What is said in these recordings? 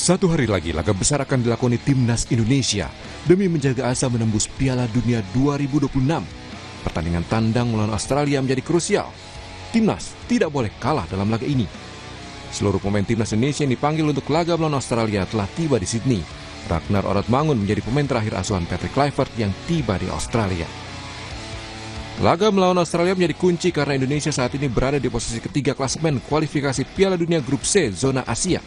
Satu hari lagi laga besar akan dilakoni Timnas Indonesia demi menjaga asa menembus Piala Dunia 2026. Pertandingan tandang melawan Australia menjadi krusial. Timnas tidak boleh kalah dalam laga ini. Seluruh pemain Timnas Indonesia yang dipanggil untuk laga melawan Australia telah tiba di Sydney. Ragnar Oratmangun menjadi pemain terakhir asuhan Patrick Kluivert yang tiba di Australia. Laga melawan Australia menjadi kunci karena Indonesia saat ini berada di posisi ketiga klasemen kualifikasi Piala Dunia Grup C zona Asia.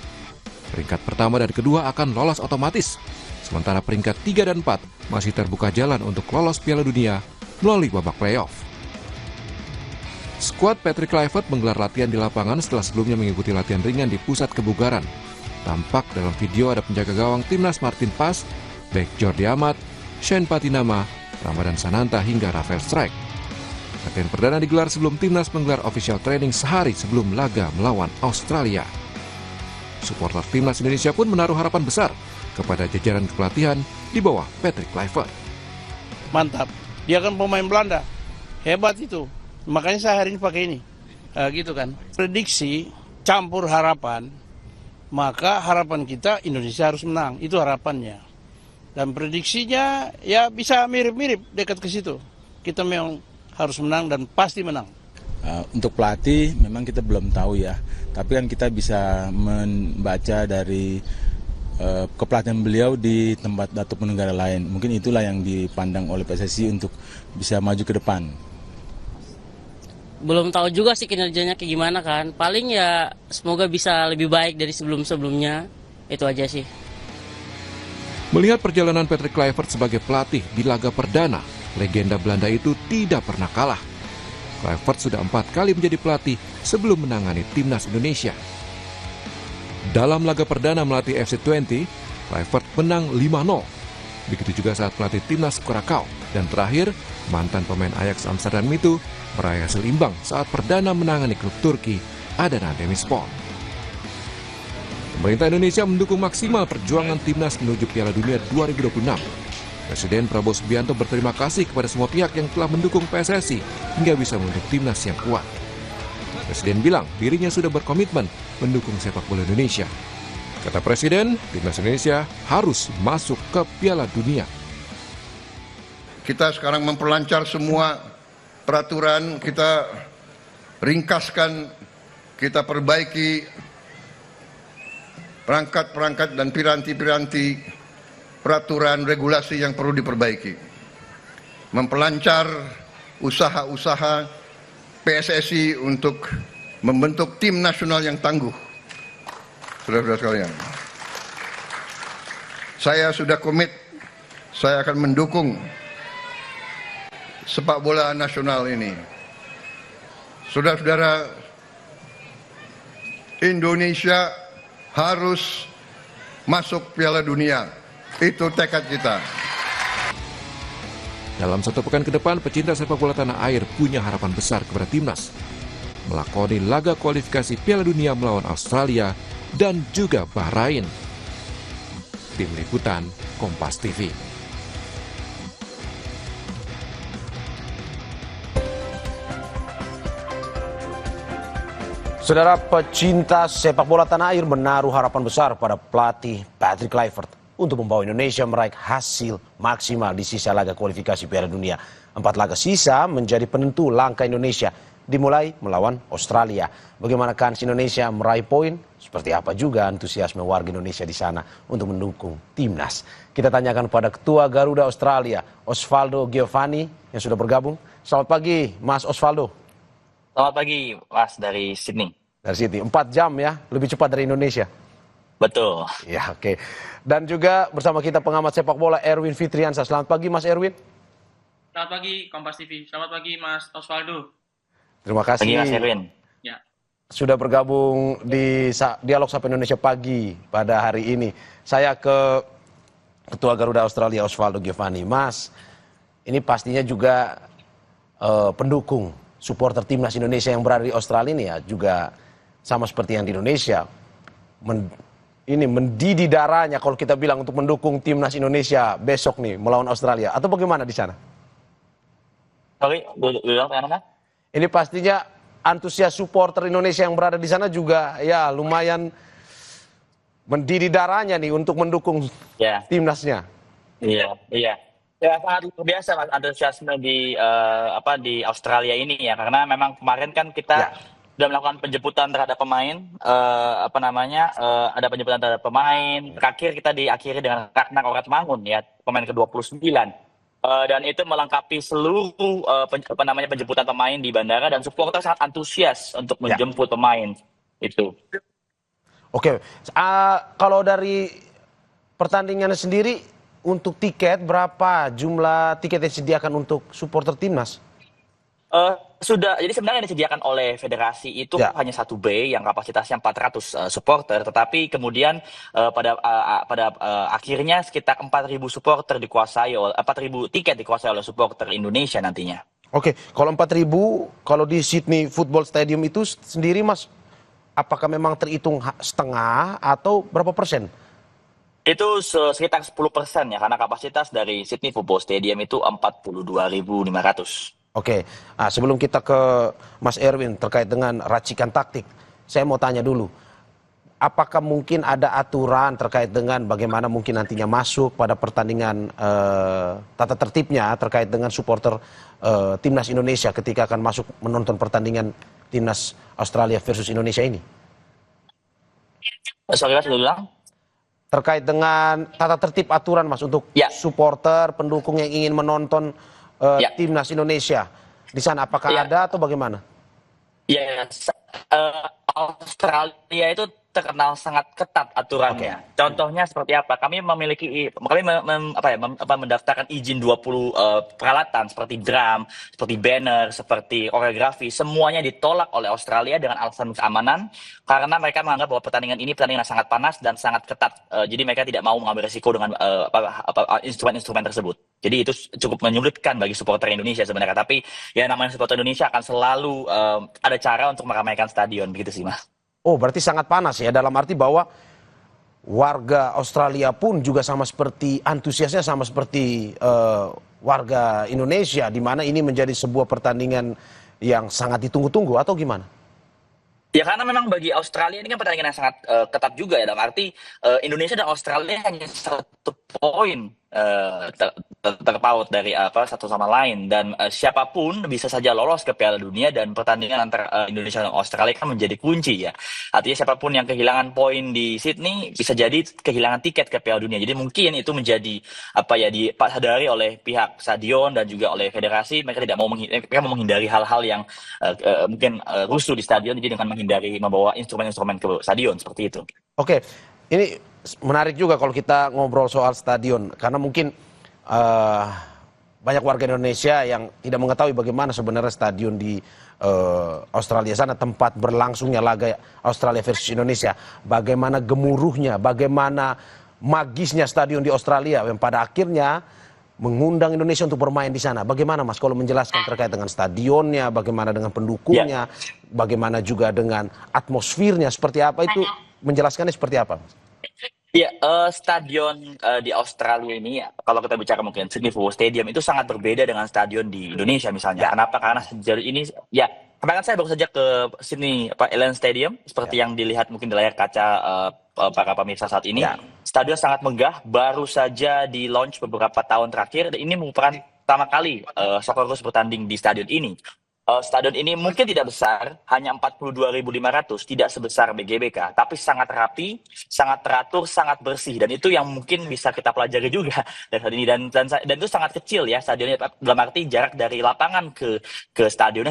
Peringkat pertama dan kedua akan lolos otomatis, sementara peringkat 3 dan 4 masih terbuka jalan untuk lolos Piala Dunia melalui babak playoff. Skuad Patrick Kluivert menggelar latihan di lapangan setelah sebelumnya mengikuti latihan ringan di pusat kebugaran. Tampak dalam video ada penjaga gawang Timnas Martin Pas, bek Jordi Amat, Shane Patinama, Ramadan Sananta hingga Rafael Strijk. Latihan perdana digelar sebelum Timnas menggelar official training sehari sebelum laga melawan Australia. Supporter Timnas Indonesia pun menaruh harapan besar kepada jajaran kepelatihan di bawah Patrick Kluivert. Mantap, dia kan pemain Belanda, hebat itu. Makanya saya hari ini pakai ini, gitu kan. Prediksi campur harapan, maka harapan kita Indonesia harus menang, itu harapannya. Dan prediksinya ya bisa mirip-mirip dekat ke situ. Kita memang harus menang dan pasti menang. Untuk pelatih memang kita belum tahu ya, tapi kan kita bisa membaca dari kepelatihan beliau di tempat ataupun negara lain. Mungkin itulah yang dipandang oleh PSSI untuk bisa maju ke depan. Belum tahu juga sih kinerjanya kayak gimana kan. Paling ya semoga bisa lebih baik dari sebelum-sebelumnya. Itu aja sih. Melihat perjalanan Patrick Kluivert sebagai pelatih di laga perdana, legenda Belanda itu tidak pernah kalah. Kluivert sudah 4 kali menjadi pelatih sebelum menangani Timnas Indonesia. Dalam laga perdana melatih FC20, Kluivert menang 5-0. Begitu juga saat melatih Timnas Curacao. Dan terakhir, mantan pemain Ajax Amsterdam itu meraih hasil imbang saat perdana menangani klub Turki Adana Demirspor. Pemerintah Indonesia mendukung maksimal perjuangan Timnas menuju Piala Dunia 2026. Presiden Prabowo Subianto berterima kasih kepada semua pihak yang telah mendukung PSSI hingga bisa membentuk timnas yang kuat. Presiden bilang dirinya sudah berkomitmen mendukung sepak bola Indonesia. Kata Presiden, timnas Indonesia harus masuk ke Piala Dunia. Kita sekarang memperlancar semua peraturan, kita ringkaskan, kita perbaiki perangkat-perangkat dan piranti-piranti peraturan regulasi yang perlu diperbaiki, memperlancar usaha-usaha PSSI untuk membentuk tim nasional yang tangguh. Saudara-saudara sekalian, saya sudah komit, saya akan mendukung sepak bola nasional ini. Saudara-saudara, Indonesia harus masuk Piala Dunia. Itu tekad kita. Dalam 1 pekan ke depan, pecinta sepak bola tanah air punya harapan besar kepada timnas melakoni laga kualifikasi Piala Dunia melawan Australia dan juga Bahrain. Tim Liputan Kompas TV. Saudara, pecinta sepak bola tanah air menaruh harapan besar pada pelatih Patrick Kluivert untuk membawa Indonesia meraih hasil maksimal di sisa laga kualifikasi Piala Dunia. 4 laga sisa menjadi penentu langkah Indonesia, dimulai melawan Australia. Bagaimana kans Indonesia meraih poin? Seperti apa juga antusiasme warga Indonesia di sana untuk mendukung timnas? Kita tanyakan pada Ketua Garuda Australia, Osvaldo Giovanni, yang sudah bergabung. Selamat pagi, Mas Osvaldo. Selamat pagi, Mas, dari Sydney. Dari Sydney, 4 jam ya, lebih cepat dari Indonesia. Betul. Ya, oke. Dan juga bersama kita pengamat sepak bola Erwin Fitriansyah. Selamat pagi, Mas Erwin. Selamat pagi, Kompas TV. Selamat pagi, Mas Osvaldo. Terima kasih. Pagi, Mas Erwin. Ya. Sudah bergabung di Dialog Sapa Indonesia pagi pada hari ini. Saya ke Ketua Garuda Australia, Osvaldo Giovanni. Mas, ini pastinya juga pendukung supporter timnas Indonesia yang berada di Australia ini ya juga sama seperti yang di Indonesia. Ini mendidih darahnya kalau kita bilang untuk mendukung timnas Indonesia besok nih melawan Australia, atau bagaimana di sana? Sorry, bilang mana? Ini pastinya antusias supporter Indonesia yang berada di sana juga ya lumayan mendidih darahnya nih untuk mendukung Ya, timnasnya. iya, iya. Ya sangat luar biasa Mas antusiasme di di Australia ini ya karena memang kemarin kan kita Ya, sudah melakukan penjemputan terhadap pemain ada penjemputan terhadap pemain. Terakhir kita diakhiri dengan Ragnar Oratmangun ya, pemain ke-29. Dan itu melengkapi seluruh penjemputan pemain di bandara dan supporter sangat antusias untuk ya. menjemput pemain itu. Oke. Kalau dari pertandingan sendiri untuk tiket berapa jumlah tiket yang disediakan untuk supporter timnas? Jadi sebenarnya yang disediakan oleh federasi itu Ya. hanya 1B yang kapasitasnya 400 supporter, tetapi kemudian pada akhirnya sekitar 4.000 supporter 4.000 tiket dikuasai oleh supporter Indonesia nantinya. Oke, kalau 4.000, kalau di Sydney Football Stadium itu sendiri Mas, apakah memang terhitung setengah atau berapa persen? Itu sekitar 10% ya, karena kapasitas dari Sydney Football Stadium itu 42.500. Oke, sebelum kita ke Mas Erwin terkait dengan racikan taktik, saya mau tanya dulu, apakah mungkin ada aturan terkait dengan bagaimana mungkin nantinya masuk pada pertandingan tata tertibnya terkait dengan supporter timnas Indonesia ketika akan masuk menonton pertandingan timnas Australia versus Indonesia ini? Sorry Mas, sudah bilang? Terkait dengan tata tertib aturan Mas untuk Ya. supporter pendukung yang ingin menonton Ya. timnas Indonesia di sana, apakah Ya. ada atau bagaimana? Ya, Australia itu terkenal sangat ketat aturannya. Contohnya seperti apa? Kami mendaftarkan izin 20 peralatan seperti drum, seperti banner, seperti koreografi, semuanya ditolak oleh Australia dengan alasan keamanan karena mereka menganggap bahwa pertandingan ini pertandingan yang sangat panas dan sangat ketat. Jadi mereka tidak mau mengambil risiko dengan instrumen-instrumen tersebut. Jadi itu cukup menyulitkan bagi supporter Indonesia sebenarnya. Tapi ya namanya supporter Indonesia akan selalu ada cara untuk meramaikan stadion, begitu sih Mas. Oh, berarti sangat panas ya, dalam arti bahwa warga Australia pun juga sama seperti antusiasnya sama seperti warga Indonesia, di mana ini menjadi sebuah pertandingan yang sangat ditunggu-tunggu atau gimana? Ya karena memang bagi Australia ini kan pertandingan yang sangat ketat juga ya, dalam arti Indonesia dan Australia hanya 1 poin terpaut dari satu sama lain, dan siapapun bisa saja lolos ke Piala Dunia, dan pertandingan antara Indonesia dan Australia kan menjadi kunci ya. Artinya siapapun yang kehilangan poin di Sydney bisa jadi kehilangan tiket ke Piala Dunia. Jadi mungkin itu menjadi disadari oleh pihak stadion dan juga oleh federasi. Mereka tidak mau menghindari hal-hal yang mungkin rusuh di stadion, jadi dengan menghindari membawa instrumen-instrumen ke stadion seperti itu. Oke, ini menarik juga kalau kita ngobrol soal stadion, karena mungkin banyak warga Indonesia yang tidak mengetahui bagaimana sebenarnya stadion di Australia sana, tempat berlangsungnya laga Australia versus Indonesia, bagaimana gemuruhnya, bagaimana magisnya stadion di Australia yang pada akhirnya mengundang Indonesia untuk bermain di sana. Bagaimana Mas kalau menjelaskan terkait dengan stadionnya, bagaimana dengan pendukungnya, bagaimana juga dengan atmosfernya, seperti apa itu, menjelaskannya seperti apa Mas? Ya, stadion di Australia ini, kalau kita bicara mungkin Sydney Football Stadium itu sangat berbeda dengan stadion di Indonesia misalnya. Kenapa? Karena sejauh ini, ya kemarin saya baru saja ke Sydney Allen Stadium, seperti yang dilihat mungkin di layar kaca para pemirsa saat ini. Stadion sangat megah, baru saja di launch beberapa tahun terakhir, dan ini merupakan pertama kali Socceroos bertanding di stadion ini. Stadion ini mungkin tidak besar, hanya 42.500, tidak sebesar BGBK, tapi sangat rapi, sangat teratur, sangat bersih, dan itu yang mungkin bisa kita pelajari juga dari stadion ini, dan itu sangat kecil ya stadionnya, dalam arti jarak dari lapangan ke stadionnya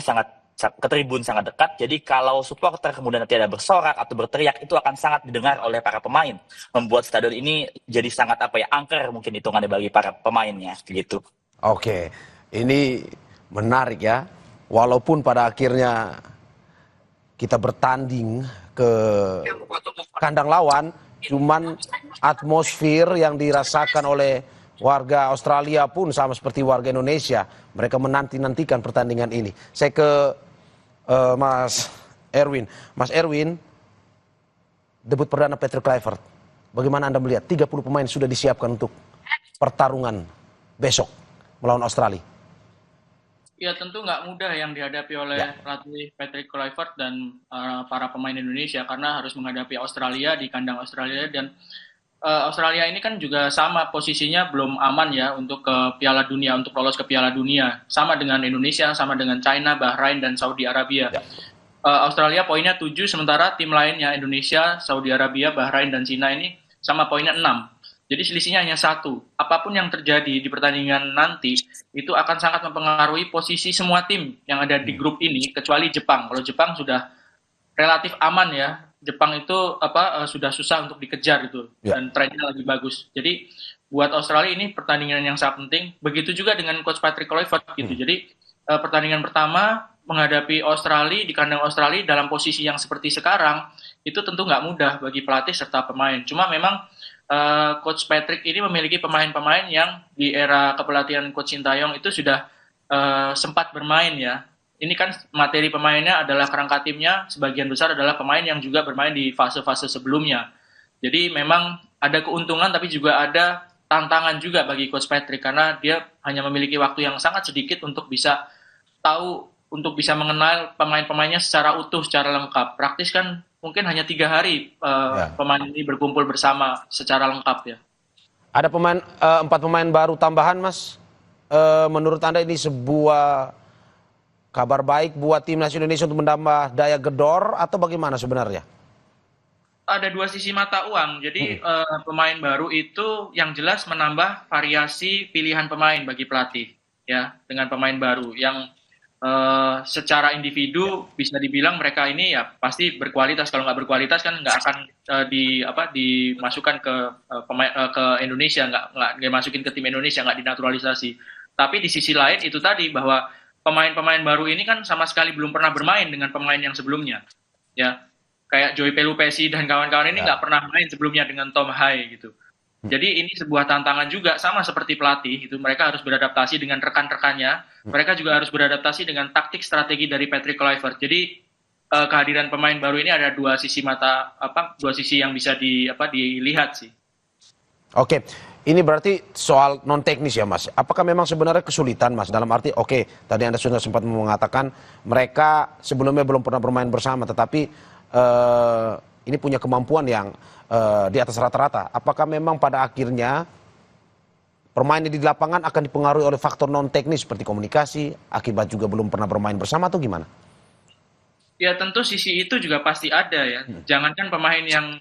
ke tribun sangat dekat. Jadi kalau supporter kemudian nanti ada bersorak atau berteriak, itu akan sangat didengar oleh para pemain, membuat stadion ini jadi sangat angker mungkin hitungannya bagi para pemainnya gitu. Oke, ini menarik ya. Walaupun pada akhirnya kita bertanding ke kandang lawan, cuman atmosfer yang dirasakan oleh warga Australia pun sama seperti warga Indonesia. Mereka menanti-nantikan pertandingan ini. Saya ke Mas Erwin. Mas Erwin, debut perdana Patrick Kluivert. Bagaimana Anda melihat 30 pemain sudah disiapkan untuk pertarungan besok melawan Australia? Ya tentu nggak mudah yang dihadapi oleh pelatih Patrick Kluivert dan para pemain Indonesia karena harus menghadapi Australia di kandang Australia dan Australia ini kan juga sama posisinya belum aman ya untuk ke Piala Dunia, untuk lolos ke Piala Dunia. Sama dengan Indonesia, sama dengan China, Bahrain, dan Saudi Arabia. Australia poinnya 7, sementara tim lainnya Indonesia, Saudi Arabia, Bahrain, dan China ini sama poinnya 6. Jadi selisihnya hanya 1. Apapun yang terjadi di pertandingan nanti, itu akan sangat mempengaruhi posisi semua tim yang ada di grup ini, kecuali Jepang. Kalau Jepang sudah relatif aman ya, Jepang itu sudah susah untuk dikejar gitu dan trennya lagi bagus. Jadi buat Australia ini pertandingan yang sangat penting. Begitu juga dengan coach Patrick Kluivert gitu. Jadi pertandingan pertama menghadapi Australia di kandang Australia dalam posisi yang seperti sekarang itu tentu nggak mudah bagi pelatih serta pemain. Cuma memang coach Patrick ini memiliki pemain-pemain yang di era kepelatihan coach Sintayong itu sudah sempat bermain ya. Ini kan materi pemainnya adalah kerangka timnya, sebagian besar adalah pemain yang juga bermain di fase-fase sebelumnya. Jadi memang ada keuntungan tapi juga ada tantangan juga bagi Coach Patrick karena dia hanya memiliki waktu yang sangat sedikit untuk bisa tahu, untuk bisa mengenal pemain-pemainnya secara utuh, secara lengkap. Praktis kan mungkin hanya 3 hari pemain ini berkumpul bersama secara lengkap ya. Ada 4 pemain baru tambahan, Mas. Menurut Anda ini sebuah kabar baik buat timnas Indonesia untuk menambah daya gedor atau bagaimana sebenarnya? Ada 2 sisi mata uang. Jadi pemain baru itu yang jelas menambah variasi pilihan pemain bagi pelatih ya dengan pemain baru yang secara individu bisa dibilang mereka ini ya pasti berkualitas. Kalau nggak berkualitas kan nggak akan dimasukkan ke Indonesia, nggak dimasukin ke tim Indonesia, nggak dinaturalisasi. Tapi di sisi lain itu tadi bahwa pemain-pemain baru ini kan sama sekali belum pernah bermain dengan pemain yang sebelumnya, ya kayak Joey Pelupesi dan kawan-kawan ini nggak pernah main sebelumnya dengan Tom Hai gitu. Jadi ini sebuah tantangan juga sama seperti pelatih itu mereka harus beradaptasi dengan rekan-rekannya, mereka juga harus beradaptasi dengan taktik strategi dari Patrick Kluivert. Jadi kehadiran pemain baru ini ada 2 sisi yang bisa dilihat sih. Oke. Ini berarti soal non teknis ya Mas. Apakah memang sebenarnya kesulitan Mas dalam arti tadi Anda sudah sempat mengatakan mereka sebelumnya belum pernah bermain bersama tetapi ini punya kemampuan yang di atas rata-rata. Apakah memang pada akhirnya permainan di lapangan akan dipengaruhi oleh faktor non teknis seperti komunikasi akibat juga belum pernah bermain bersama atau gimana? Ya tentu sisi itu juga pasti ada ya. Jangankan pemain yang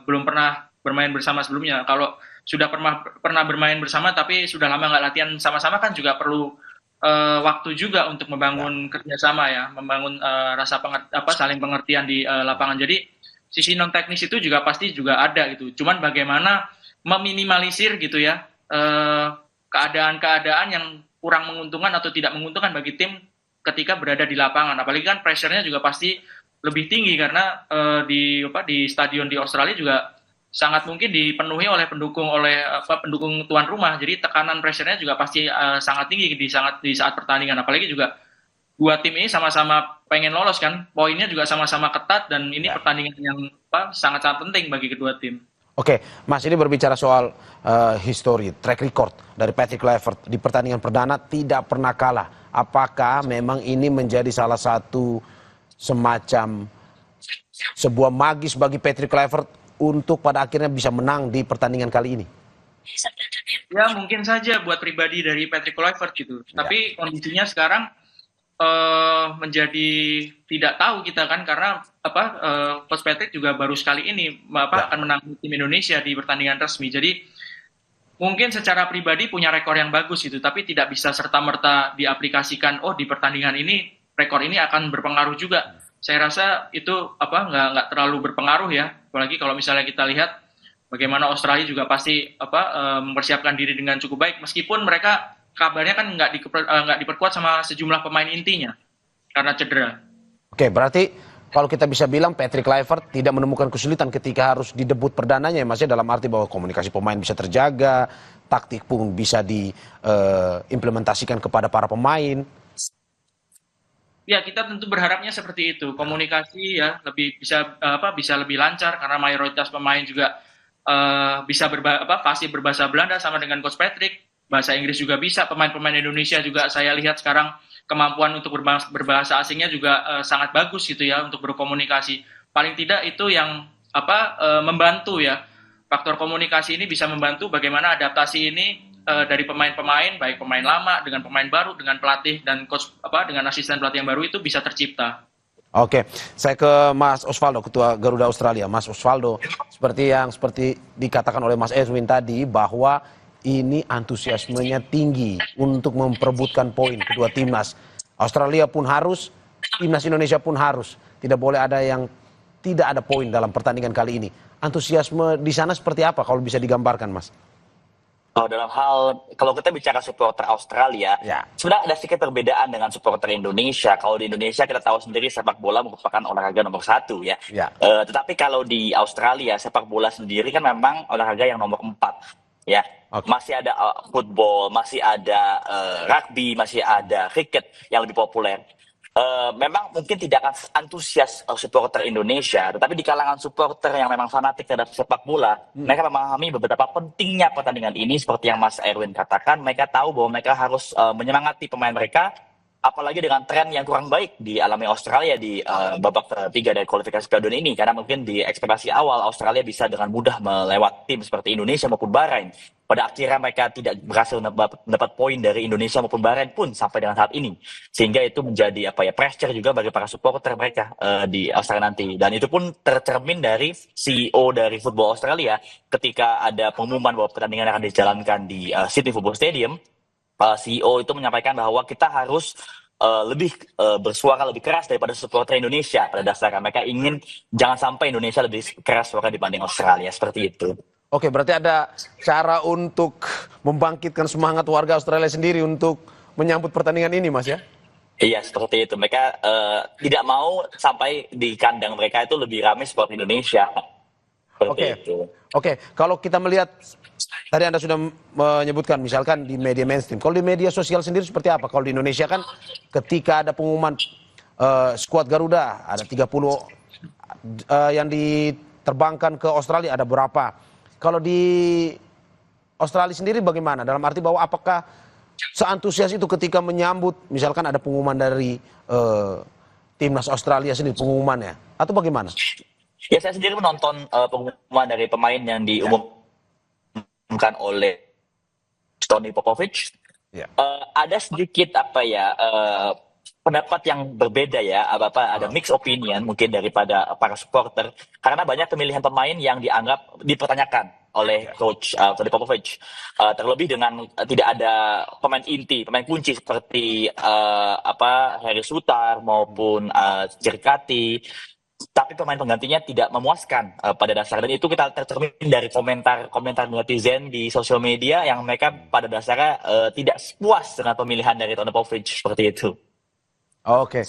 belum pernah bermain bersama sebelumnya. Kalau sudah pernah bermain bersama tapi sudah lama nggak latihan sama-sama kan juga perlu waktu juga untuk membangun kerjasama ya, membangun rasa saling pengertian di lapangan. Jadi sisi non teknis itu juga pasti juga ada gitu. Cuman bagaimana meminimalisir gitu ya keadaan-keadaan yang kurang menguntungkan atau tidak menguntungkan bagi tim ketika berada di lapangan. Apalagi kan pressure-nya juga pasti lebih tinggi karena di stadion di Australia juga sangat mungkin dipenuhi oleh pendukung tuan rumah. Jadi tekanan pressure-nya juga pasti sangat tinggi di saat pertandingan. Apalagi juga 2 tim ini sama-sama pengen lolos kan. Poinnya juga sama-sama ketat dan ini pertandingan yang sangat-sangat penting bagi kedua tim. Oke, Mas ini berbicara soal history, track record dari Patrick Kluivert di pertandingan perdana tidak pernah kalah. Apakah memang ini menjadi salah satu semacam sebuah magis bagi Patrick Kluivert untuk pada akhirnya bisa menang di pertandingan kali ini? Ya mungkin saja buat pribadi dari Patrick Kluivert gitu. Tapi kondisinya sekarang menjadi tidak tahu kita kan karena Coach Patrick juga baru sekali ini akan menang tim Indonesia di pertandingan resmi. Jadi mungkin secara pribadi punya rekor yang bagus gitu, tapi tidak bisa serta-merta diaplikasikan. Di pertandingan ini rekor ini akan berpengaruh juga. Saya rasa itu nggak terlalu berpengaruh ya. Apalagi kalau misalnya kita lihat bagaimana Australia juga pasti mempersiapkan diri dengan cukup baik meskipun mereka kabarnya kan nggak diperkuat sama sejumlah pemain intinya karena cedera. Oke, berarti kalau kita bisa bilang Patrick Kluivert tidak menemukan kesulitan ketika harus di debut perdananya ya Mas ya, dalam arti bahwa komunikasi pemain bisa terjaga, taktik pun bisa diimplementasikan kepada para pemain. Ya, kita tentu berharapnya seperti itu. Komunikasi ya lebih bisa lebih lancar karena mayoritas pemain juga bisa fasih berbahasa Belanda sama dengan Coach Patrick. bahasa Inggris juga bisa. Pemain-pemain Indonesia juga saya lihat sekarang kemampuan untuk berbahasa asingnya juga sangat bagus gitu ya untuk berkomunikasi. Paling tidak itu yang membantu ya. Faktor komunikasi ini bisa membantu bagaimana adaptasi ini dari pemain-pemain, baik pemain lama dengan pemain baru, dengan pelatih dan coach dengan asisten pelatih yang baru itu bisa tercipta. Oke, saya ke Mas Osvaldo, Ketua Garuda Australia. Mas Osvaldo, seperti dikatakan oleh Mas Erwin tadi bahwa ini antusiasmenya tinggi untuk memperebutkan poin kedua timnas. Australia pun harus, timnas Indonesia pun harus. Tidak boleh ada yang tidak ada poin dalam pertandingan kali ini. Antusiasme di sana seperti apa kalau bisa digambarkan, Mas? Dalam hal, kalau kita bicara supporter Australia, sebenarnya ada sedikit perbedaan dengan supporter Indonesia. Kalau di Indonesia kita tahu sendiri sepak bola merupakan olahraga nomor 1 ya. Tetapi kalau di Australia sepak bola sendiri kan memang olahraga yang nomor 4 ya. Masih ada football, masih ada rugby, masih ada cricket yang lebih populer. Memang mungkin tidak akan antusias supporter Indonesia, tetapi di kalangan supporter yang memang fanatik terhadap sepak bola, mereka memahami beberapa pentingnya pertandingan ini. Seperti yang Mas Erwin katakan, mereka tahu bahwa mereka harus menyemangati pemain mereka, apalagi dengan tren yang kurang baik dialami Australia di babak ketiga dari kualifikasi Piala Dunia ini, karena mungkin di ekspektasi awal Australia bisa dengan mudah melewati tim seperti Indonesia maupun Bahrain. Pada akhirnya mereka tidak berhasil mendapat poin dari Indonesia maupun Bahrain pun sampai dengan saat ini, sehingga itu menjadi pressure juga bagi para supporter mereka di Australia nanti. Dan itu pun tercermin dari CEO dari Football Australia ketika ada pengumuman bahwa pertandingan akan dijalankan di Sydney Football Stadium. CEO itu menyampaikan bahwa kita harus lebih bersuara lebih keras daripada supporter Indonesia. Pada dasarnya mereka ingin jangan sampai Indonesia lebih keras suara dibanding Australia, seperti itu. Oke, berarti ada cara untuk membangkitkan semangat warga Australia sendiri untuk menyambut pertandingan ini, Mas ya? Iya, seperti itu. Mereka tidak mau sampai di kandang mereka itu lebih ramai seperti Indonesia. Oke, kalau kita melihat, tadi Anda sudah menyebutkan misalkan di media mainstream. Kalau di media sosial sendiri seperti apa? Kalau di Indonesia kan ketika ada pengumuman skuad Garuda, ada 30 yang diterbangkan ke Australia, ada berapa? Kalau di Australia sendiri bagaimana? Dalam arti bahwa apakah seantusias itu ketika menyambut misalkan ada pengumuman dari timnas Australia sendiri, pengumumannya, atau bagaimana? Ya, saya sendiri menonton pengumuman dari pemain yang diumumkan oleh Tony Popovich. Ada sedikit pendapat yang berbeda ya, ada mixed opinion mungkin daripada para supporter, karena banyak pemilihan pemain yang dianggap dipertanyakan oleh coach Tony Popovich, terlebih dengan tidak ada pemain inti, pemain kunci seperti Harry Sutar maupun Cirkati, tapi pemain penggantinya tidak memuaskan pada dasarnya. Dan itu kita tercermin dari komentar netizen di sosial media yang mereka pada dasarnya tidak puas dengan pemilihan dari Tony Popovich, seperti itu. Oke,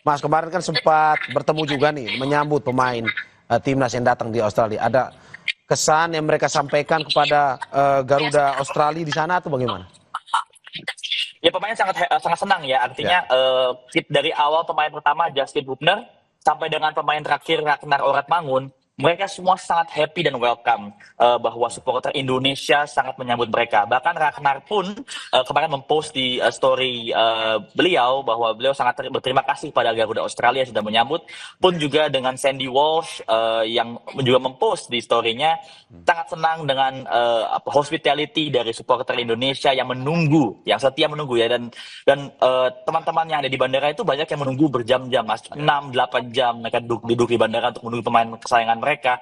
Mas, kemarin kan sempat bertemu juga nih menyambut pemain timnas yang datang di Australia. Ada kesan yang mereka sampaikan kepada Garuda Australia di sana atau bagaimana? Ya, pemain sangat senang ya. Artinya dari awal pemain pertama Justin Hubner sampai dengan pemain terakhir Ragnar Oratmangun, mereka semua sangat happy dan welcome bahwa supporter Indonesia sangat menyambut mereka. Bahkan Ragnar pun kemarin mempost di story beliau bahwa beliau sangat berterima kasih pada Garuda Australia sudah menyambut. Pun juga dengan Sandy Walsh yang juga mempost di story-nya sangat senang dengan hospitality dari supporter Indonesia yang menunggu, yang setia menunggu ya. Dan teman-teman yang ada di bandara itu banyak yang menunggu berjam-jam, 6-8 jam mereka duduk di bandara untuk menunggu pemain kesayangan mereka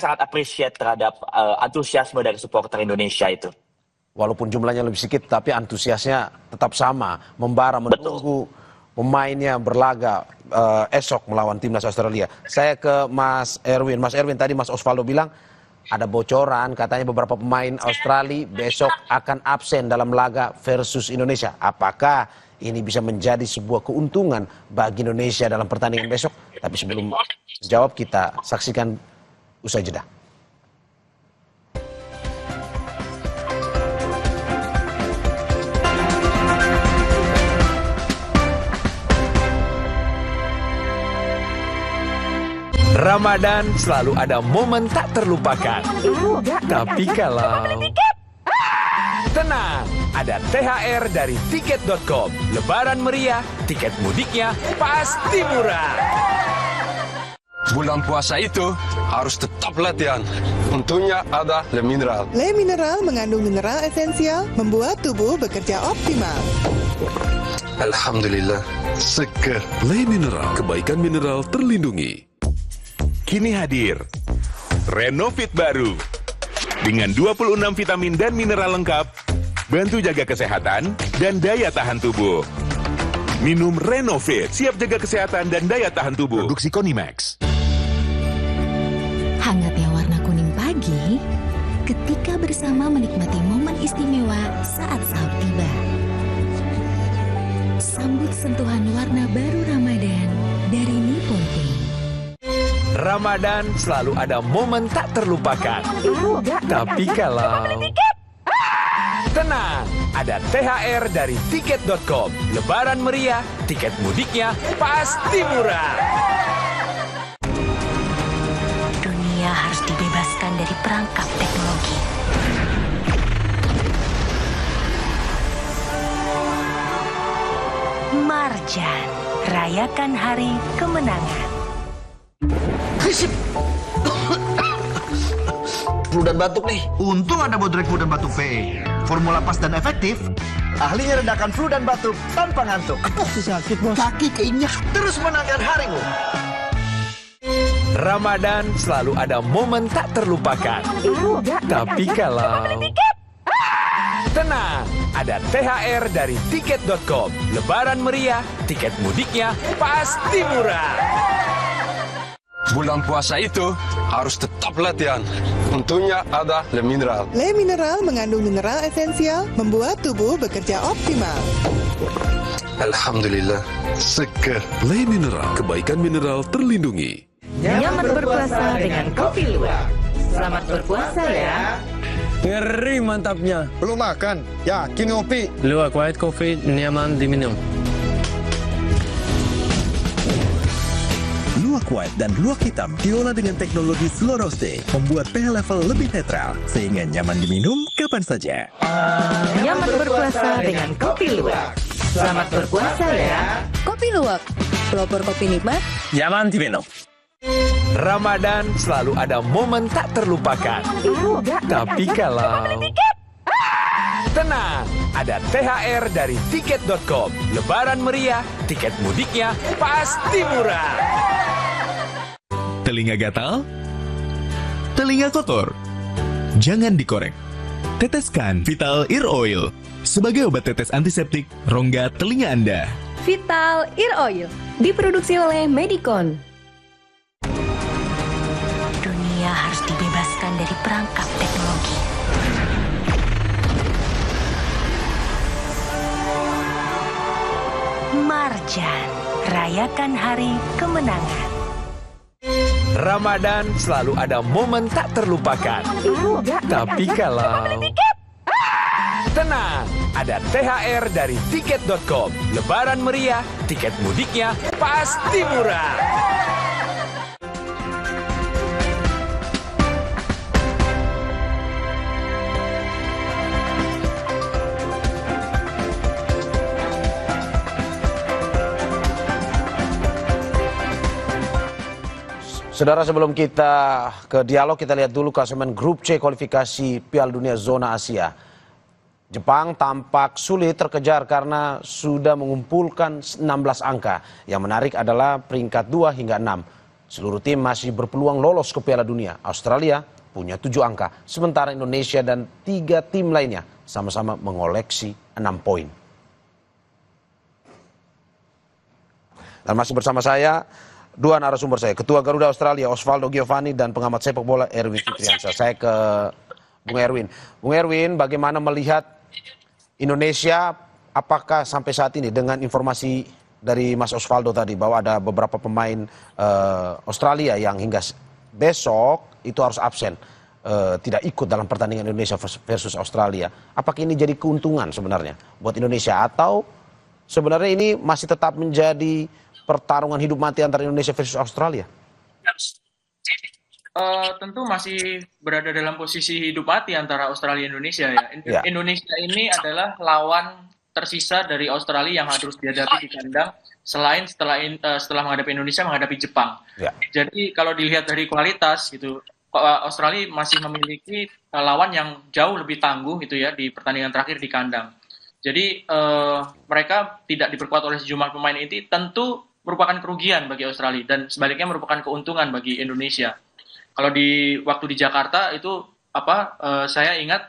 sangat appreciate terhadap antusiasme dari supporter Indonesia itu. Walaupun jumlahnya lebih sedikit, tapi antusiasnya tetap sama, membara menunggu pemainnya berlaga esok melawan timnas Australia. Saya ke Mas Erwin. Mas Erwin, tadi Mas Osvaldo bilang ada bocoran katanya beberapa pemain Australia besok akan absen dalam laga versus Indonesia. Apakah ini bisa menjadi sebuah keuntungan bagi Indonesia dalam pertandingan besok? Tapi sebelum jawab, kita saksikan usai jeda. Ramadan selalu ada momen tak terlupakan. Tapi kalau Tenang, ada THR dari tiket.com. Lebaran meriah, tiket mudiknya pasti murah. Bulan puasa itu harus tetap latihan. Untungnya ada Le Mineral. Le Mineral mengandung mineral esensial, membuat tubuh bekerja optimal. Alhamdulillah, seger. Le Mineral, kebaikan mineral terlindungi. Kini hadir Renovit baru dengan 26 vitamin dan mineral lengkap, bantu jaga kesehatan dan daya tahan tubuh. Minum Renovit, siap jaga kesehatan dan daya tahan tubuh. Produksi Konimax. Hangatnya warna kuning pagi ketika bersama menikmati momen istimewa saat sahur tiba. Sambut sentuhan warna baru Ramadan dari Nippon Paint. Ramadan selalu ada momen tak terlupakan. Tapi kalau... Tenang, ada THR dari tiket.com. Lebaran meriah, tiket mudiknya pasti murah. Dunia harus dibebaskan dari perangkap teknologi. Marjan, rayakan hari kemenangan. Flu dan batuk nih. Untung ada Bodrek Flu dan Batuk PE. Formula pas dan efektif. Ahlinya redakan flu dan batuk tanpa ngantuk. Sakit bos. Kaki keinyak. Terus menangkan harimu. Ramadan selalu ada momen tak terlupakan. Tapi kalau... Tenang, ada THR dari tiket.com. Lebaran meriah, tiket mudiknya pasti murah. Bulan puasa itu harus tetap latihan. Untungnya ada Le Mineral. Le Mineral mengandung mineral esensial, membuat tubuh bekerja optimal. Alhamdulillah, seger. Le Mineral, kebaikan mineral terlindungi. Nyaman berpuasa dengan kopi luwak. Selamat berpuasa ya. Ngeri mantapnya. Belum makan? Yakin ngopi? Luwak white coffee nyaman diminum. Luwak white dan luwak hitam diolah dengan teknologi slow roasting, membuat pH level lebih netral sehingga nyaman diminum kapan saja. Nyaman berpuasa dengan kopi luwak. Selamat berpuasa ya. Kopi luwak, pelopor kopi nikmat, nyaman diminum. Ramadan selalu ada momen tak terlupakan. Tapi kalau... Tenang, ada THR dari tiket.com. Lebaran meriah, tiket mudiknya pasti murah. Telinga gatal? Telinga kotor? Jangan dikorek. Teteskan Vital Ear Oil sebagai obat tetes antiseptik rongga telinga Anda. Vital Ear Oil diproduksi oleh Medicon. Dunia harus dibebaskan dari perangkap teknologi. Marjan, rayakan hari kemenangan. Ramadan selalu ada momen tak terlupakan. Tapi kalau... Tenang, ada THR dari tiket.com. Lebaran meriah, tiket mudiknya pasti murah. Saudara, sebelum kita ke dialog, kita lihat dulu klasemen grup C kualifikasi Piala Dunia Zona Asia. Jepang tampak sulit terkejar karena sudah mengumpulkan 16 angka. Yang menarik adalah peringkat 2 hingga 6. Seluruh tim masih berpeluang lolos ke Piala Dunia. Australia punya 7 angka, sementara Indonesia dan 3 tim lainnya sama-sama mengoleksi 6 poin. Dan masih bersama saya dua narasumber saya, Ketua Garuda Australia Osvaldo Giovanni dan pengamat sepak bola Erwin Fitriansyah. Saya ke Bung Erwin. Bung Erwin, bagaimana melihat Indonesia, apakah sampai saat ini dengan informasi dari Mas Osvaldo tadi bahwa ada beberapa pemain Australia yang hingga besok itu harus absen, tidak ikut dalam pertandingan Indonesia versus Australia. Apakah ini jadi keuntungan sebenarnya buat Indonesia atau sebenarnya ini masih tetap menjadi pertarungan hidup mati antara Indonesia versus Australia? Tentu masih berada dalam posisi hidup mati antara Australia dan Indonesia ya. Indonesia ini adalah lawan tersisa dari Australia yang harus dihadapi di kandang selain setelah menghadapi Indonesia menghadapi Jepang. Jadi kalau dilihat dari kualitas gitu, Australia masih memiliki lawan yang jauh lebih tangguh gitu ya di pertandingan terakhir di kandang. Jadi mereka tidak diperkuat oleh sejumlah pemain inti tentu merupakan kerugian bagi Australia dan sebaliknya merupakan keuntungan bagi Indonesia. Kalau waktu di Jakarta itu saya ingat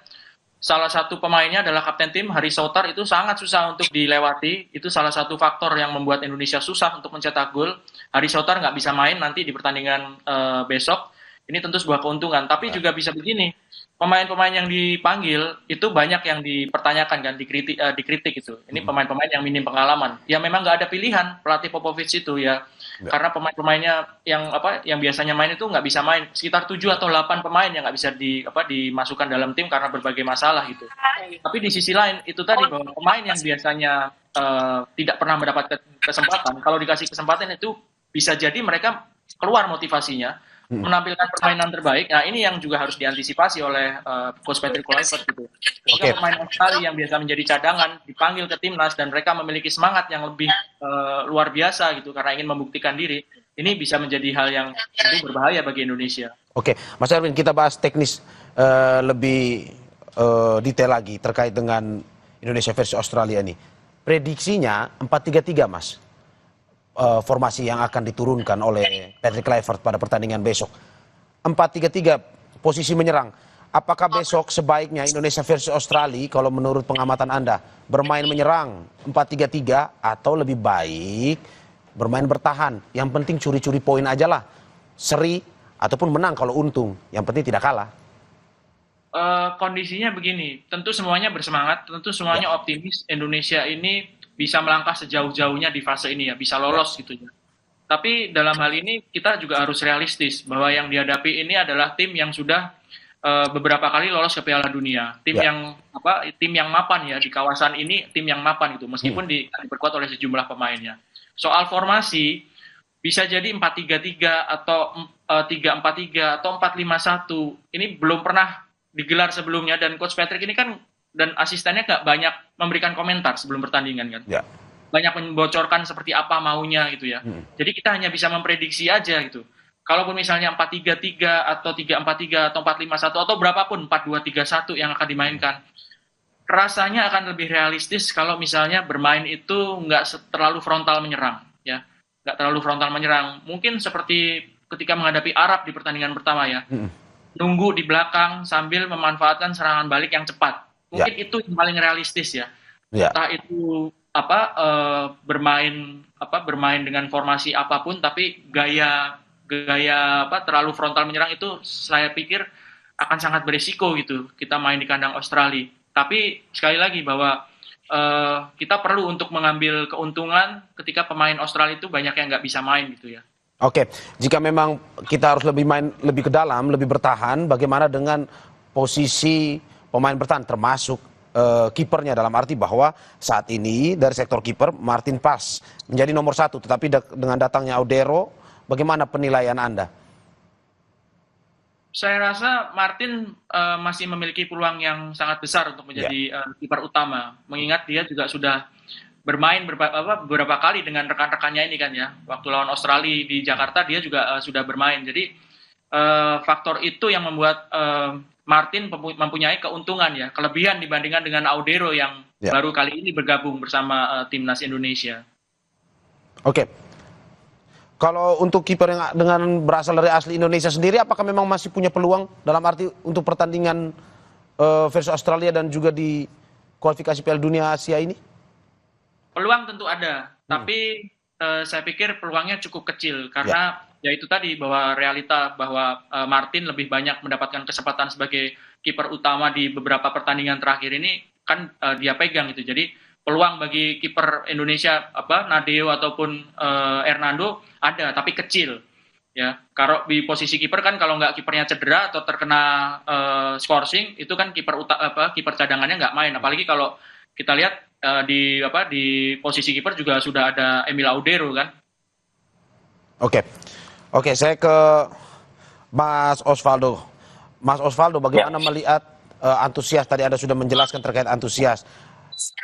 salah satu pemainnya adalah kapten tim Harry Souttar, itu sangat susah untuk dilewati. Itu salah satu faktor yang membuat Indonesia susah untuk mencetak gol. Harry Souttar nggak bisa main nanti di pertandingan besok. Ini tentu sebuah keuntungan. Tapi juga bisa begini, pemain-pemain yang dipanggil itu banyak yang dipertanyakan kan, dikritik itu. Ini pemain-pemain yang minim pengalaman. Ya memang nggak ada pilihan pelatih Popovic itu ya. Karena pemain-pemainnya yang biasanya main itu nggak bisa main. Sekitar 7 atau 8 pemain yang nggak bisa dimasukkan dalam tim karena berbagai masalah gitu. Tapi di sisi lain itu tadi bahwa pemain yang biasanya tidak pernah mendapat kesempatan, kalau dikasih kesempatan itu bisa jadi mereka keluar motivasinya, menampilkan permainan terbaik. Nah ini yang juga harus diantisipasi oleh Coach Patrick Kluivert gitu. Jika pemain Australia yang biasa menjadi cadangan dipanggil ke timnas dan mereka memiliki semangat yang lebih luar biasa gitu karena ingin membuktikan diri, ini bisa menjadi hal yang tentu berbahaya bagi Indonesia. Oke, Mas Erwin, kita bahas teknis lebih detail lagi terkait dengan Indonesia versus Australia ini. Prediksinya 4-3-3, Mas. Formasi yang akan diturunkan oleh Patrick Kluivert pada pertandingan besok. 4-3-3 posisi menyerang. Apakah besok sebaiknya Indonesia versus Australia kalau menurut pengamatan Anda bermain menyerang 4-3-3 atau lebih baik bermain bertahan? Yang penting curi-curi poin aja lah. Seri ataupun menang kalau untung. Yang penting tidak kalah. Kondisinya begini, tentu semuanya bersemangat, tentu semuanya optimis Indonesia ini bisa melangkah sejauh-jauhnya di fase ini ya, bisa lolos gitu ya. Tapi dalam hal ini kita juga harus realistis bahwa yang dihadapi ini adalah tim yang sudah beberapa kali lolos ke Piala Dunia. Tim yang mapan ya di kawasan ini, tim yang mapan gitu meskipun diperkuat oleh sejumlah pemainnya. Soal formasi bisa jadi 4-3-3 atau 3-4-3 atau 4-5-1. Ini belum pernah digelar sebelumnya dan Coach Patrick ini kan dan asistennya nggak banyak memberikan komentar sebelum pertandingan kan. Banyak membocorkan seperti apa maunya gitu ya. Jadi kita hanya bisa memprediksi aja gitu. Kalaupun misalnya 4-3-3 atau 3-4-3 atau 4-5-1 atau berapapun 4-2-3-1 yang akan dimainkan, rasanya akan lebih realistis kalau misalnya bermain itu nggak terlalu frontal menyerang ya. Nggak terlalu frontal menyerang. Mungkin seperti ketika menghadapi Arab di pertandingan pertama ya. Nunggu di belakang sambil memanfaatkan serangan balik yang cepat. Mungkin itu yang paling realistis ya. Entah itu bermain dengan formasi apapun, tapi gaya terlalu frontal menyerang itu saya pikir akan sangat berisiko gitu. Kita main di kandang Australia. Tapi sekali lagi bahwa kita perlu untuk mengambil keuntungan ketika pemain Australia itu banyak yang nggak bisa main gitu ya. Oke, jika memang kita harus lebih ke dalam, lebih bertahan, bagaimana dengan posisi pemain bertahan termasuk kipernya, dalam arti bahwa saat ini dari sektor kiper Martin Pas menjadi nomor 1, tetapi dengan datangnya Audero, bagaimana penilaian Anda? Saya rasa Martin masih memiliki peluang yang sangat besar untuk menjadi kiper utama, mengingat dia juga sudah bermain beberapa kali dengan rekan-rekannya ini kan ya. Waktu lawan Australia di Jakarta dia juga sudah bermain. Jadi faktor itu yang membuat Martin mempunyai keuntungan ya, kelebihan dibandingkan dengan Audero yang baru kali ini bergabung bersama timnas Indonesia. Oke. Kalau untuk kiper yang dengan berasal dari asli Indonesia sendiri, apakah memang masih punya peluang dalam arti untuk pertandingan versus Australia dan juga di kualifikasi Piala Dunia Asia ini? Peluang tentu ada, tapi saya pikir peluangnya cukup kecil karena ya itu tadi bahwa realita bahwa Martin lebih banyak mendapatkan kesempatan sebagai kiper utama di beberapa pertandingan terakhir ini kan dia pegang gitu. Jadi peluang bagi kiper Indonesia Nadeo ataupun Hernando ada tapi kecil ya. Kalau di posisi kiper kan kalau nggak kipernya cedera atau terkena scoring itu kan kiper cadangannya nggak main, apalagi kalau kita lihat di posisi kiper juga sudah ada Emil Audero kan. Oke, saya ke Mas Osvaldo. Mas Osvaldo, bagaimana melihat antusias? Tadi Anda sudah menjelaskan terkait antusias.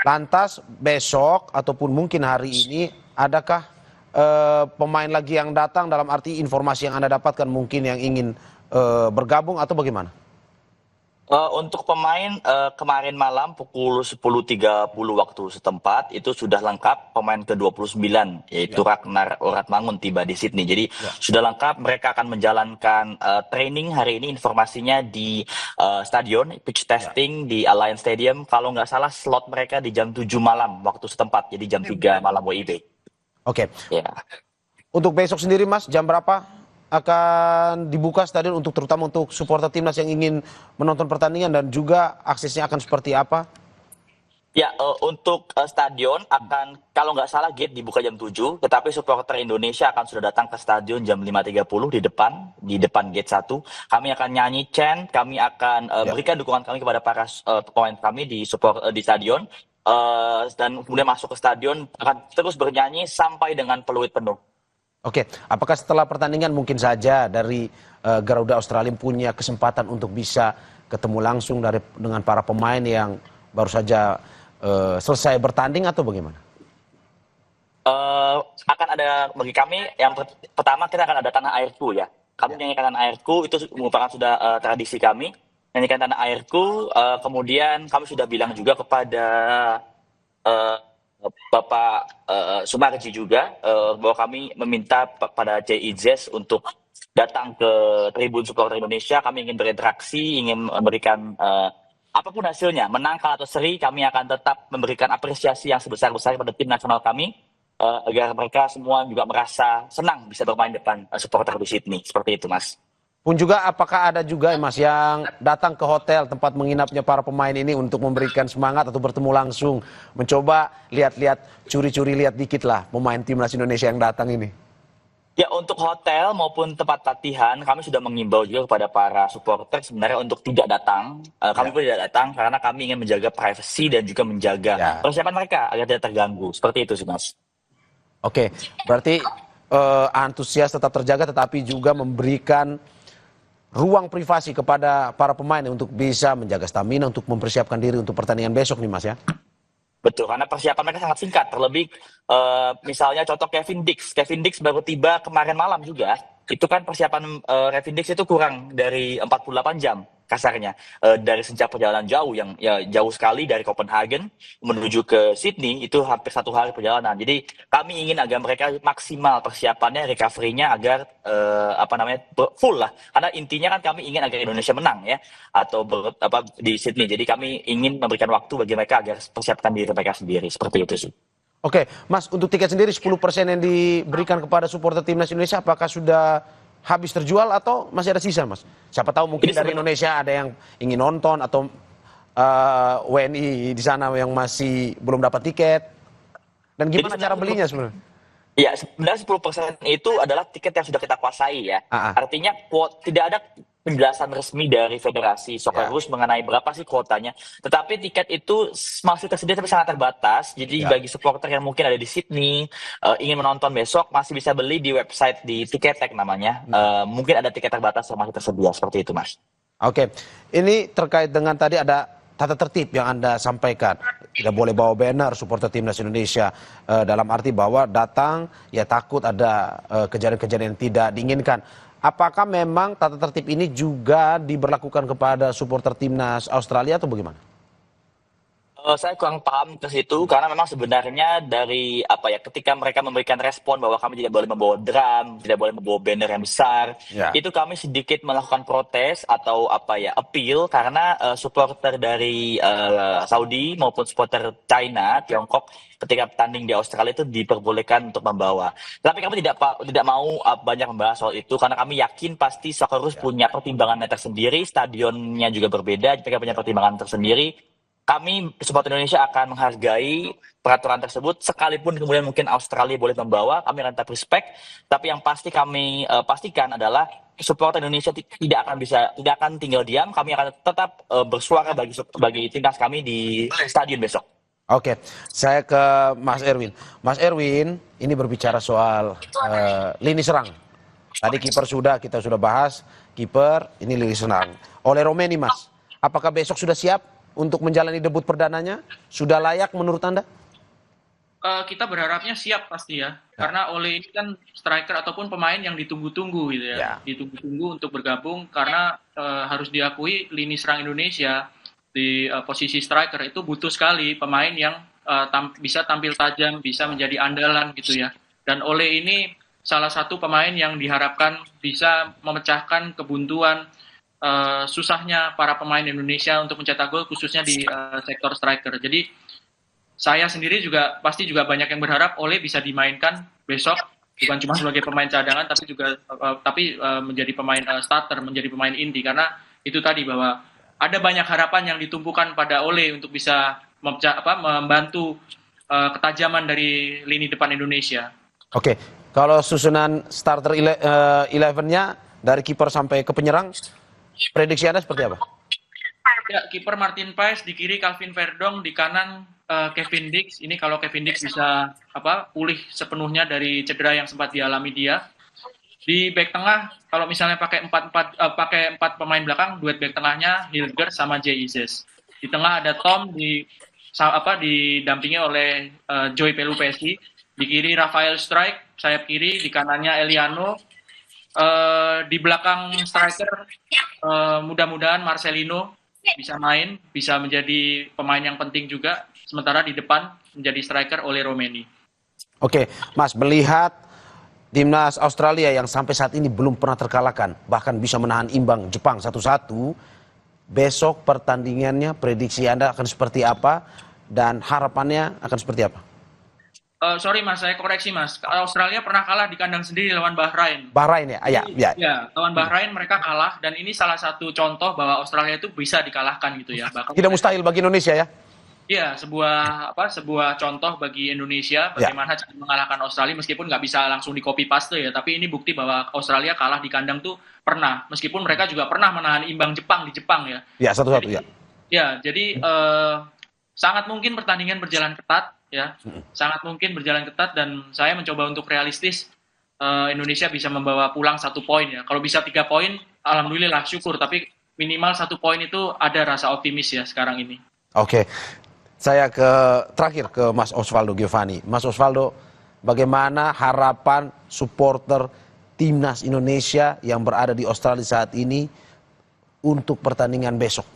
Lantas besok ataupun mungkin hari ini, adakah pemain lagi yang datang, dalam arti informasi yang Anda dapatkan mungkin yang ingin bergabung atau bagaimana? Untuk pemain kemarin malam pukul 10.30 waktu setempat itu sudah lengkap pemain ke-29 yaitu Ragnar Oratmangun tiba di Sydney. Jadi sudah lengkap, mereka akan menjalankan training hari ini, informasinya di stadion, pitch testing di Alliance Stadium. Kalau nggak salah slot mereka di jam 7 malam waktu setempat, jadi jam 3 malam WIB. Oke. Ya. Untuk besok sendiri Mas, jam berapa akan dibuka stadion untuk terutama untuk supporter timnas yang ingin menonton pertandingan, dan juga aksesnya akan seperti apa? Ya, untuk stadion akan, kalau nggak salah gate dibuka jam 7, tetapi supporter Indonesia akan sudah datang ke stadion jam 5.30 di depan gate 1. Kami akan nyanyi chant, kami akan berikan dukungan kami kepada para pemain kami di stadion, dan kemudian masuk ke stadion akan terus bernyanyi sampai dengan peluit penuh. Oke, apakah setelah pertandingan mungkin saja dari Garuda Australia punya kesempatan untuk bisa ketemu langsung dengan para pemain yang baru saja selesai bertanding atau bagaimana? Akan ada bagi kami yang pertama, kita akan ada Tanah Airku ya. Kami nyanyikan Tanah Airku, itu merupakan sudah tradisi kami. Nyanyikan Tanah Airku, kemudian kami sudah bilang juga kepada Bapak Sumarji juga bahwa kami meminta pada JIZES untuk datang ke Tribun Supporter Indonesia. Kami ingin berinteraksi, ingin memberikan apapun hasilnya, menang kalah atau seri, kami akan tetap memberikan apresiasi yang sebesar-besarnya pada tim nasional kami, agar mereka semua juga merasa senang bisa bermain depan supporter di Sydney. Seperti itu, Mas. Pun juga apakah ada juga Mas yang datang ke hotel tempat menginapnya para pemain ini untuk memberikan semangat atau bertemu langsung, mencoba lihat-lihat, curi-curi lihat dikit lah pemain timnas Indonesia yang datang ini? Ya, untuk hotel maupun tempat latihan kami sudah mengimbau juga kepada para supporter sebenarnya untuk tidak datang. Kami pun tidak datang karena kami ingin menjaga privasi dan juga menjaga persiapan mereka agar tidak terganggu. Seperti itu sih, Mas. Oke, berarti antusias tetap terjaga tetapi juga memberikan ruang privasi kepada para pemain untuk bisa menjaga stamina untuk mempersiapkan diri untuk pertandingan besok nih Mas ya? Betul, karena persiapan mereka sangat singkat. Terlebih misalnya contoh Kevin Dix baru tiba kemarin malam juga. Itu kan persiapan Kevin Dix itu kurang dari 48 jam kasarnya. Dari sejak perjalanan jauh, yang jauh sekali dari Copenhagen menuju ke Sydney, itu hampir 1 hari perjalanan. Jadi kami ingin agar mereka maksimal persiapannya, recovery-nya agar full lah. Karena intinya kan kami ingin agar Indonesia menang ya, atau di Sydney. Jadi kami ingin memberikan waktu bagi mereka agar persiapkan diri mereka sendiri. Seperti itu sih. Oke, Mas, untuk tiket sendiri 10% yang diberikan kepada supporter timnas Indonesia, apakah sudah habis terjual atau masih ada sisa, Mas? Siapa tahu mungkin dari Indonesia ada yang ingin nonton atau WNI di sana yang masih belum dapat tiket. Dan gimana cara belinya sebenarnya? Ya, sebenarnya 10% itu adalah tiket yang sudah kita kuasai ya. Artinya tidak ada penjelasan resmi dari Federasi Socceroos mengenai berapa sih kuotanya. Tetapi tiket itu masih tersedia tapi sangat terbatas. Jadi bagi supporter yang mungkin ada di Sydney, ingin menonton besok, masih bisa beli di website di Ticketek namanya. Mungkin ada tiket terbatas yang masih tersedia, seperti itu, Mas. Oke, ini terkait dengan tadi ada tata tertib yang Anda sampaikan. Tidak boleh bawa banner supporter timnas Indonesia, dalam arti bahwa datang ya takut ada kejadian-kejadian yang tidak diinginkan. Apakah memang tata tertib ini juga diberlakukan kepada supporter timnas Australia atau bagaimana? Saya kurang paham ke situ karena memang sebenarnya dari ketika mereka memberikan respon bahwa kami tidak boleh membawa drum, tidak boleh membawa banner yang besar, itu kami sedikit melakukan protes atau appeal karena supporter dari Saudi maupun supporter China, Tiongkok ketika bertanding di Australia itu diperbolehkan untuk membawa. Tapi kami tidak mau banyak membahas soal itu karena kami yakin pasti Socceroos punya pertimbangannya tersendiri, stadionnya juga berbeda, mereka punya pertimbangan tersendiri. Kami supporter Indonesia akan menghargai peraturan tersebut, sekalipun kemudian mungkin Australia boleh membawa, kami akan tetap respect. Tapi yang pasti kami pastikan adalah supporter Indonesia tidak akan tinggal diam. Kami akan tetap bersuara bagi timnas kami di stadion besok. Oke, saya ke Mas Erwin. Mas Erwin, ini berbicara soal lini serang. Tadi kiper kita sudah bahas. Kiper, ini Lili Senang. Ole Romeni, Mas. Apakah besok sudah siap untuk menjalani debut perdananya? Sudah layak menurut Anda? Kita berharapnya siap pasti ya. Karena Ole ini kan striker ataupun pemain yang ditunggu-tunggu gitu ya. Ditunggu-tunggu untuk bergabung karena harus diakui lini serang Indonesia di posisi striker itu butuh sekali pemain yang bisa tampil tajam, bisa menjadi andalan gitu ya. Dan Ole ini salah satu pemain yang diharapkan bisa memecahkan kebuntuan susahnya para pemain Indonesia untuk mencetak gol khususnya di sektor striker. Jadi saya sendiri juga pasti juga banyak yang berharap Ole bisa dimainkan besok, bukan cuma sebagai pemain cadangan tapi juga menjadi pemain starter, menjadi pemain inti, karena itu tadi bahwa ada banyak harapan yang ditumpukan pada Ole untuk bisa membantu ketajaman dari lini depan Indonesia. Oke, kalau susunan starter 11-nya dari kiper sampai ke penyerang, prediksi Anda seperti apa? Ya, kiper Martin Paes, di kiri Calvin Verdong, di kanan Kevin Dix. Ini kalau Kevin Dix bisa pulih sepenuhnya dari cedera yang sempat dialami dia. Di back tengah, kalau misalnya pakai 4 pemain belakang, duet back tengahnya Hilger sama Jay Izes. Di tengah ada Tom didampingi oleh Joy Pelupesi. Di kiri Rafael Strike, sayap kiri, di kanannya Eliano. Di belakang striker mudah-mudahan Marcelino bisa main, bisa menjadi pemain yang penting juga. Sementara di depan menjadi striker Ole Romeni. Oke, Mas, melihat timnas Australia yang sampai saat ini belum pernah terkalahkan, bahkan bisa menahan imbang Jepang 1-1, besok pertandingannya prediksi Anda akan seperti apa dan harapannya akan seperti apa? Sorry Mas, saya koreksi Mas. Australia pernah kalah di kandang sendiri lawan Bahrain. Bahrain ya? Ya, lawan Bahrain mereka kalah, dan ini salah satu contoh bahwa Australia itu bisa dikalahkan gitu ya. Bahkan tidak mustahil bagi Indonesia ya? Iya, sebuah contoh bagi Indonesia bagaimana cara mengalahkan Australia, meskipun nggak bisa langsung di copy paste ya, tapi ini bukti bahwa Australia kalah di kandang tuh pernah, meskipun mereka juga pernah menahan imbang Jepang di Jepang ya. Ya, 1-1 ya. Ya, jadi sangat mungkin pertandingan berjalan ketat ya, sangat mungkin berjalan ketat, dan saya mencoba untuk realistis. Indonesia bisa membawa pulang 1 poin ya. Kalau bisa 3 poin, alhamdulillah syukur, tapi minimal 1 poin itu ada rasa optimis ya sekarang ini. Oke. Saya terakhir ke Mas Osvaldo Giovanni. Mas Osvaldo, bagaimana harapan supporter timnas Indonesia yang berada di Australia saat ini untuk pertandingan besok?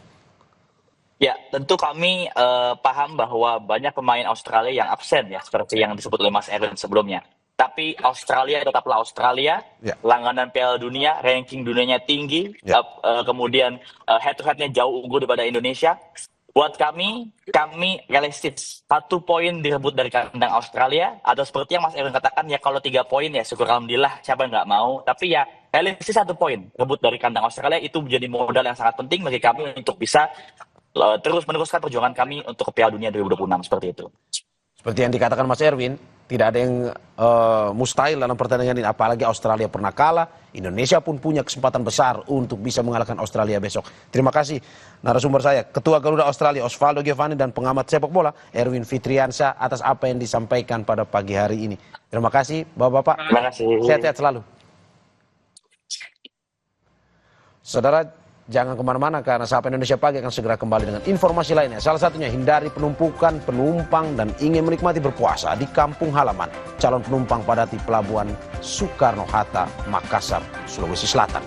Ya, tentu kami paham bahwa banyak pemain Australia yang absen ya, seperti yang disebut oleh Mas Erwin sebelumnya. Tapi Australia tetaplah Australia, langganan Piala Dunia, ranking dunianya tinggi, kemudian head to head-nya jauh unggul daripada Indonesia. Buat kami realistis. 1 poin direbut dari kandang Australia, atau seperti yang Mas Erwin katakan ya, kalau 3 poin ya syukur alhamdulillah, siapa yang nggak mau. Tapi ya realistis 1 poin rebut dari kandang Australia itu menjadi modal yang sangat penting bagi kami untuk bisa terus meneruskan perjuangan kami untuk ke Piala Dunia 2026 seperti itu. Seperti yang dikatakan Mas Erwin, tidak ada yang mustahil dalam pertandingan ini. Apalagi Australia pernah kalah, Indonesia pun punya kesempatan besar untuk bisa mengalahkan Australia besok. Terima kasih narasumber saya, Ketua Garuda Australia Osvaldo Giovanni, dan pengamat sepak bola Erwin Fitriansyah atas apa yang disampaikan pada pagi hari ini. Terima kasih Bapak-Bapak. Terima kasih. Sehat-sehat selalu. Saudara, jangan kemana-mana karena Sapa Indonesia Pagi akan segera kembali dengan informasi lainnya. Salah satunya hindari penumpukan penumpang dan ingin menikmati berpuasa di kampung halaman. Calon penumpang padati Pelabuhan Soekarno-Hatta, Makassar, Sulawesi Selatan.